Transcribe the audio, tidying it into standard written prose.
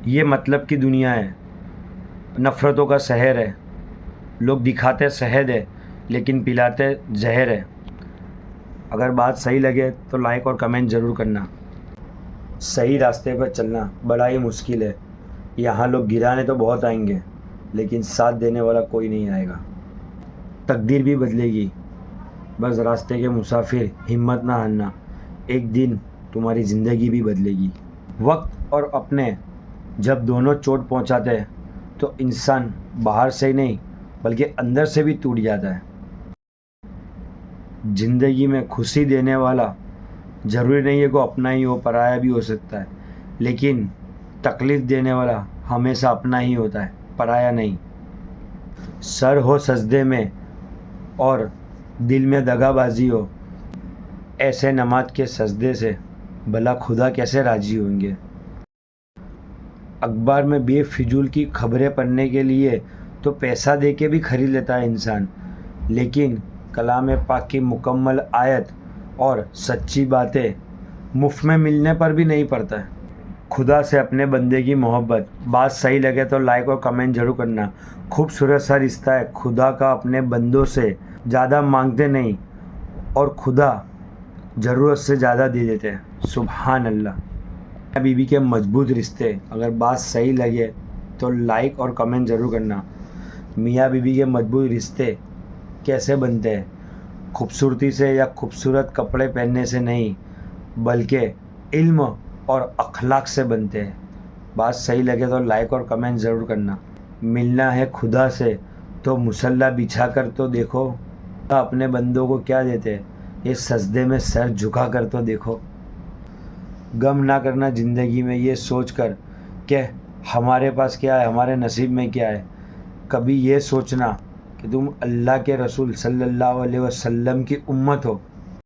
ये मतलब की दुनिया है, नफ़रतों का शहर है। लोग दिखाते शहद है लेकिन पिलाते जहर है। अगर बात सही लगे तो लाइक और कमेंट ज़रूर करना। सही रास्ते पर चलना बड़ा ही मुश्किल है। यहाँ लोग गिराने तो बहुत आएंगे लेकिन साथ देने वाला कोई नहीं आएगा। तकदीर भी बदलेगी, बस रास्ते के मुसाफिर हिम्मत ना हारना। एक दिन तुम्हारी ज़िंदगी भी बदलेगी। वक्त और अपने जब दोनों चोट पहुंचाते हैं तो इंसान बाहर से ही नहीं बल्कि अंदर से भी टूट जाता है। ज़िंदगी में खुशी देने वाला ज़रूरी नहीं है कि अपना ही हो, पराया भी हो सकता है। लेकिन तकलीफ़ देने वाला हमेशा अपना ही होता है, पराया नहीं। सर हो सजदे में और दिल में दगाबाजी हो, ऐसे नमाज के सजदे से भला खुदा कैसे राज़ी होंगे। अखबार में बेफिजूल की खबरें पढ़ने के लिए तो पैसा दे के भी ख़रीद लेता है इंसान, लेकिन कलाम पाक की मुकम्मल आयत और सच्ची बातें मुफ्त में मिलने पर भी नहीं पड़ता है। खुदा से अपने बंदे की मोहब्बत, बात सही लगे तो लाइक और कमेंट ज़रूर करना। खूबसूरत सा रिश्ता है, खुदा का अपने बंदों से ज़्यादा मांगते नहीं और खुदा ज़रूरत से ज़्यादा दे देते हैं। सुभान अल्लाह। मियाँ बीवी के मजबूत रिश्ते, अगर बात सही लगे तो लाइक और कमेंट ज़रूर करना। मियाँ बीवी के मजबूत रिश्ते कैसे बनते हैं? खूबसूरती से या खूबसूरत कपड़े पहनने से नहीं बल्कि इल्म और अखलाक से बनते हैं। बात सही लगे तो लाइक और कमेंट ज़रूर करना। मिलना है खुदा से तो मुसल्ला बिछा कर तो देखो, अपने बंदों को क्या देते हैं, ये सजदे में सर झुका कर तो देखो। गम ना करना ज़िंदगी में ये सोच कर कि हमारे पास क्या है, हमारे नसीब में क्या है। कभी ये सोचना कि तुम अल्लाह के रसूल सल्लल्लाहु अलैहि वसल्लम की उम्मत हो।